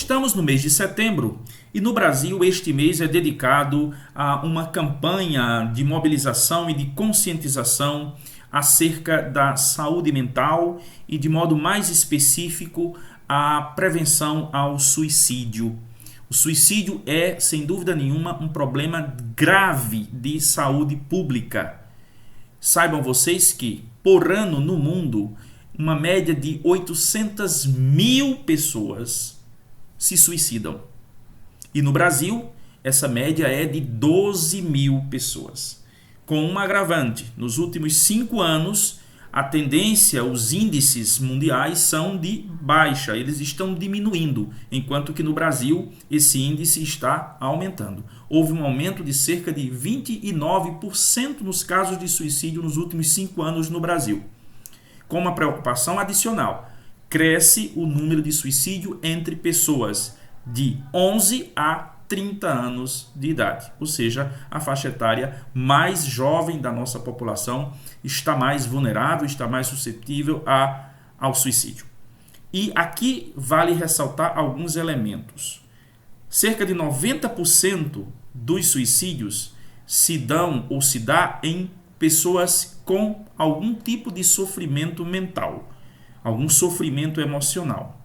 Estamos no mês de setembro e no Brasil este mês é dedicado a uma campanha de mobilização e de conscientização acerca da saúde mental e, de modo mais específico, a prevenção ao suicídio. O suicídio é, sem dúvida nenhuma, um problema grave de saúde pública. Saibam vocês que, por ano no mundo, uma média de 800 mil pessoas se suicidam. E no Brasil, essa média é de 12 mil pessoas. Com um agravante, nos últimos 5 anos, a tendência, os índices mundiais são de baixa, eles estão diminuindo, enquanto que no Brasil esse índice está aumentando. Houve um aumento de cerca de 29% nos casos de suicídio nos últimos 5 anos no Brasil. Com uma preocupação adicional, cresce o número de suicídio entre pessoas de 11 a 30 anos de idade, ou seja, a faixa etária mais jovem da nossa população está mais vulnerável, está mais suscetível ao suicídio. E aqui vale ressaltar alguns elementos. Cerca de 90% dos suicídios se dão ou se dá em pessoas com algum tipo de sofrimento mental, algum sofrimento emocional.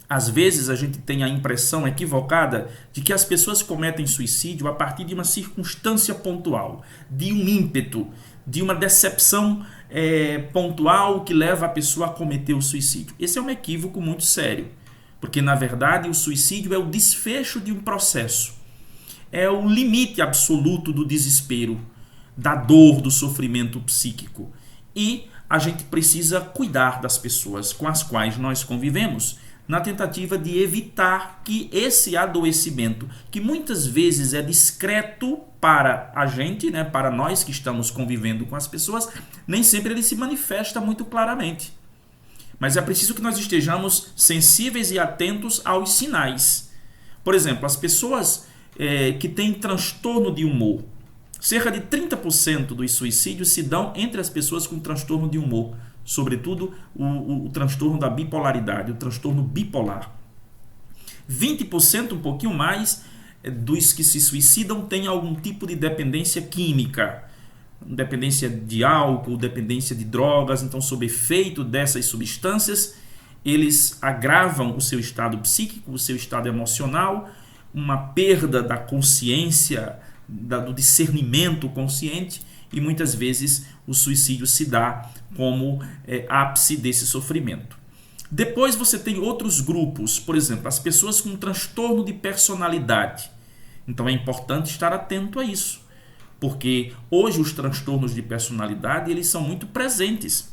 Às vezes a gente tem a impressão equivocada de que as pessoas cometem suicídio a partir de uma circunstância pontual, de um ímpeto, de uma decepção pontual que leva a pessoa a cometer o suicídio. Esse é um equívoco muito sério, porque na verdade o suicídio é o desfecho de um processo, é o limite absoluto do desespero, da dor, do sofrimento psíquico. E a gente precisa cuidar das pessoas com as quais nós convivemos, na tentativa de evitar que esse adoecimento, que muitas vezes é discreto para a gente, para nós que estamos convivendo com as pessoas, nem sempre ele se manifesta muito claramente. Mas é preciso que nós estejamos sensíveis e atentos aos sinais. Por exemplo, as pessoas que têm transtorno de humor, cerca de 30% dos suicídios se dão entre as pessoas com transtorno de humor, sobretudo o transtorno da bipolaridade, o transtorno bipolar. 20%, um pouquinho mais, dos que se suicidam têm algum tipo de dependência química, dependência de álcool, dependência de drogas. Então, sob efeito dessas substâncias, eles agravam o seu estado psíquico, o seu estado emocional, uma perda da consciência, do discernimento consciente, e muitas vezes o suicídio se dá como ápice desse sofrimento. Depois você tem outros grupos, por exemplo, as pessoas com transtorno de personalidade. Então é importante estar atento a isso, porque hoje os transtornos de personalidade eles são muito presentes.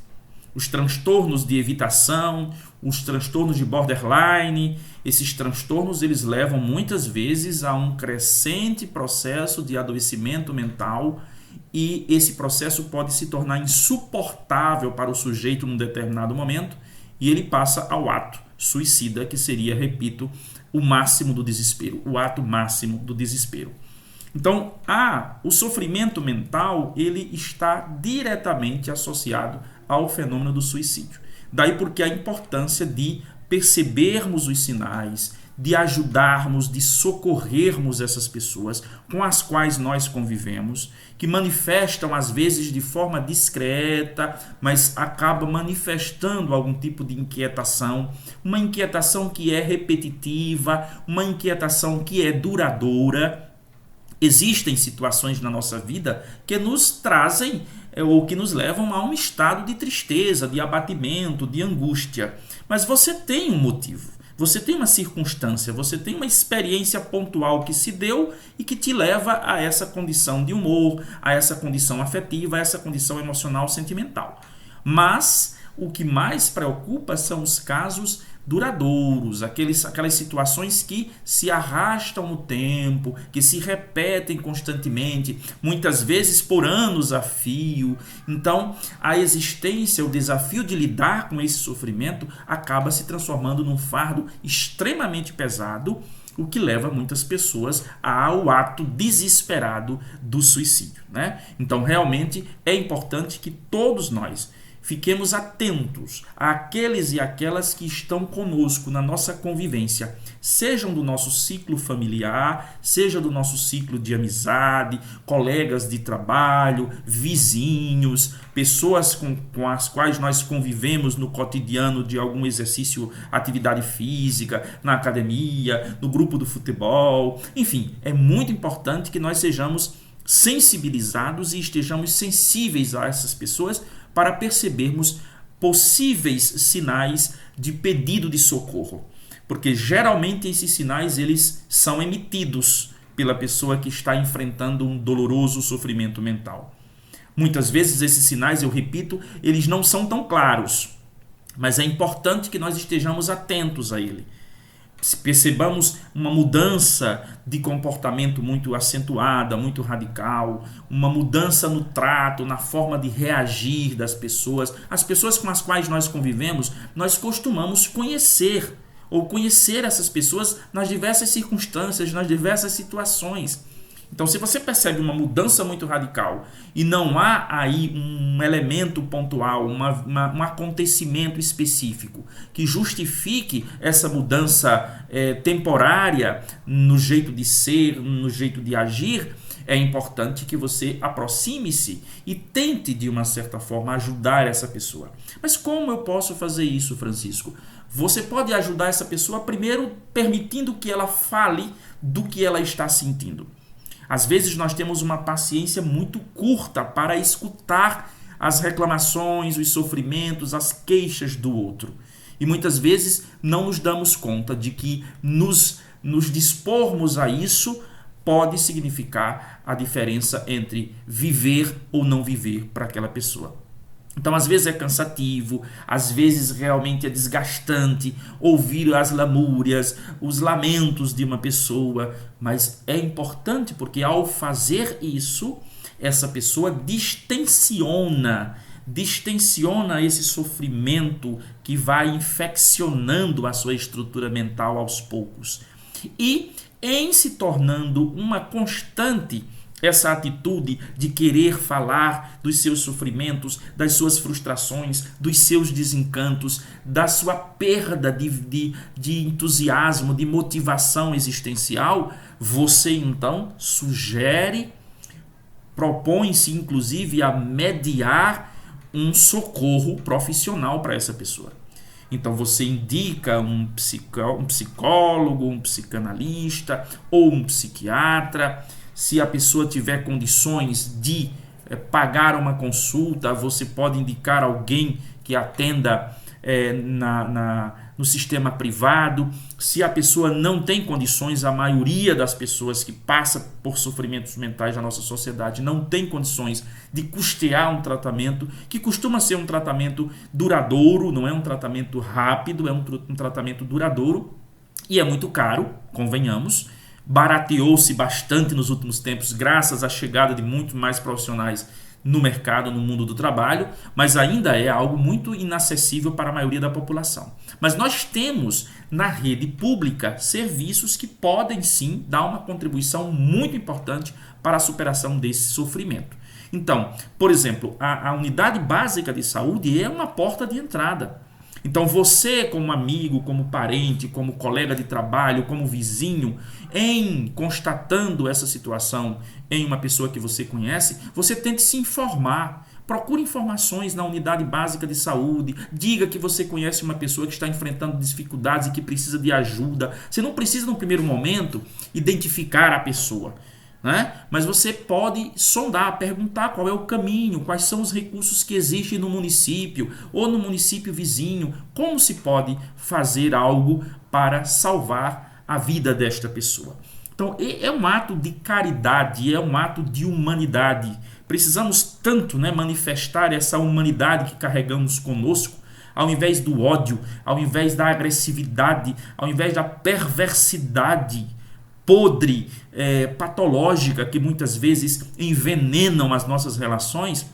Os transtornos de evitação, os transtornos de borderline, esses transtornos eles levam muitas vezes a um crescente processo de adoecimento mental, e esse processo pode se tornar insuportável para o sujeito num determinado momento e ele passa ao ato suicida, que seria, repito, o máximo do desespero, o ato máximo do desespero. Então, o sofrimento mental ele está diretamente associado ao fenômeno do suicídio. Daí porque a importância de percebermos os sinais, de ajudarmos, de socorrermos essas pessoas com as quais nós convivemos, que manifestam às vezes de forma discreta, mas acabam manifestando algum tipo de inquietação, uma inquietação que é repetitiva, uma inquietação que é duradoura. Existem situações na nossa vida que nos trazem ou que nos levam a um estado de tristeza, de abatimento, de angústia. Mas você tem um motivo, você tem uma circunstância, você tem uma experiência pontual que se deu e que te leva a essa condição de humor, a essa condição afetiva, a essa condição emocional, sentimental. Mas o que mais preocupa são os casos duradouros, aquelas situações que se arrastam no tempo, que se repetem constantemente, muitas vezes por anos a fio. Então, a existência, o desafio de lidar com esse sofrimento acaba se transformando num fardo extremamente pesado, o que leva muitas pessoas ao ato desesperado do suicídio, Então, realmente é importante que todos nós fiquemos atentos àqueles e aquelas que estão conosco na nossa convivência, sejam do nosso ciclo familiar, seja do nosso ciclo de amizade, colegas de trabalho, vizinhos, pessoas com as quais nós convivemos no cotidiano de algum exercício, atividade física, na academia, no grupo do futebol. Enfim, é muito importante que nós sejamos sensibilizados e estejamos sensíveis a essas pessoas para percebermos possíveis sinais de pedido de socorro. Porque geralmente esses sinais eles são emitidos pela pessoa que está enfrentando um doloroso sofrimento mental. Muitas vezes esses sinais, eu repito, eles não são tão claros, mas é importante que nós estejamos atentos a ele. Se percebamos uma mudança de comportamento muito acentuada, muito radical, uma mudança no trato, na forma de reagir das pessoas, as pessoas com as quais nós convivemos, nós costumamos conhecer essas pessoas nas diversas circunstâncias, nas diversas situações. Então, se você percebe uma mudança muito radical e não há aí um elemento pontual, um acontecimento específico que justifique essa mudança temporária no jeito de ser, no jeito de agir, é importante que você aproxime-se e tente, de uma certa forma, ajudar essa pessoa. Mas como eu posso fazer isso, Francisco? Você pode ajudar essa pessoa primeiro permitindo que ela fale do que ela está sentindo. Às vezes nós temos uma paciência muito curta para escutar as reclamações, os sofrimentos, as queixas do outro. E muitas vezes não nos damos conta de que nos dispormos a isso pode significar a diferença entre viver ou não viver para aquela pessoa. Então, às vezes é cansativo, às vezes realmente é desgastante ouvir as lamúrias, os lamentos de uma pessoa, mas é importante porque ao fazer isso, essa pessoa distensiona esse sofrimento que vai infeccionando a sua estrutura mental aos poucos. E em se tornando uma constante essa atitude de querer falar dos seus sofrimentos, das suas frustrações, dos seus desencantos, da sua perda de entusiasmo, de motivação existencial, você então propõe-se inclusive a mediar um socorro profissional para essa pessoa. Então você indica um psicólogo, um psicanalista ou um psiquiatra. Se a pessoa tiver condições de pagar uma consulta, você pode indicar alguém que atenda no sistema privado. Se a pessoa não tem condições, a maioria das pessoas que passa por sofrimentos mentais na nossa sociedade não tem condições de custear um tratamento, que costuma ser um tratamento duradouro, não é um tratamento rápido, é um tratamento duradouro e é muito caro, convenhamos. Barateou-se bastante nos últimos tempos graças à chegada de muito mais profissionais no mercado, no mundo do trabalho, mas ainda é algo muito inacessível para a maioria da população. Mas nós temos na rede pública serviços que podem sim dar uma contribuição muito importante para a superação desse sofrimento. Então, por exemplo, a unidade básica de saúde é uma porta de entrada. Então você, como amigo, como parente, como colega de trabalho, como vizinho, em constatando essa situação em uma pessoa que você conhece, você tente se informar. Procure informações na unidade básica de saúde, diga que você conhece uma pessoa que está enfrentando dificuldades e que precisa de ajuda. Você não precisa, no primeiro momento, identificar a pessoa, né? Mas você pode sondar, perguntar qual é o caminho, quais são os recursos que existem no município ou no município vizinho, como se pode fazer algo para salvar a vida desta pessoa. Então é um ato de caridade, é um ato de humanidade. Precisamos tanto, né, manifestar essa humanidade que carregamos conosco, ao invés do ódio, ao invés da agressividade, ao invés da perversidade podre, patológica que muitas vezes envenenam as nossas relações.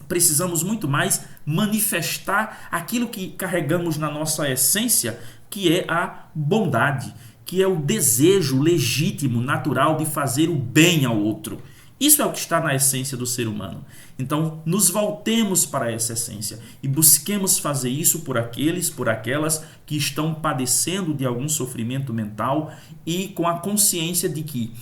Precisamos muito mais manifestar aquilo que carregamos na nossa essência, que é a bondade, que é o desejo legítimo, natural de fazer o bem ao outro. Isso é o que está na essência do ser humano. Então, nos voltemos para essa essência e busquemos fazer isso por aqueles, por aquelas que estão padecendo de algum sofrimento mental e com a consciência de que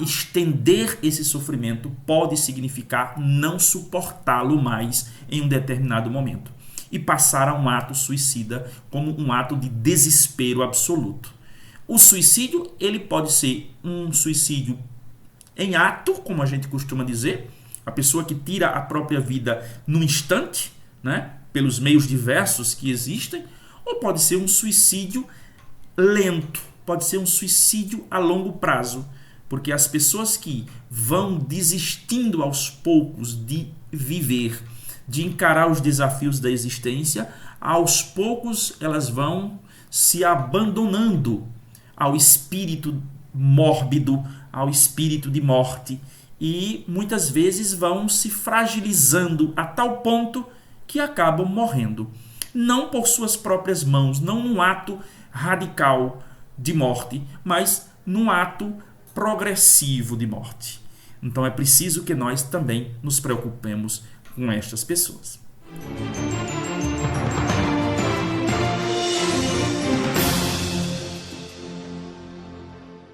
estender esse sofrimento pode significar não suportá-lo mais em um determinado momento e passar a um ato suicida como um ato de desespero absoluto. O suicídio, ele pode ser um suicídio em ato, como a gente costuma dizer, a pessoa que tira a própria vida no instante, né, pelos meios diversos que existem, ou pode ser um suicídio lento, pode ser um suicídio a longo prazo, porque as pessoas que vão desistindo aos poucos de viver, de encarar os desafios da existência, aos poucos elas vão se abandonando ao espírito mórbido, ao espírito de morte, e muitas vezes vão se fragilizando a tal ponto que acabam morrendo. Não por suas próprias mãos, não num ato radical de morte, mas num ato progressivo de morte. Então é preciso que nós também nos preocupemos com estas pessoas.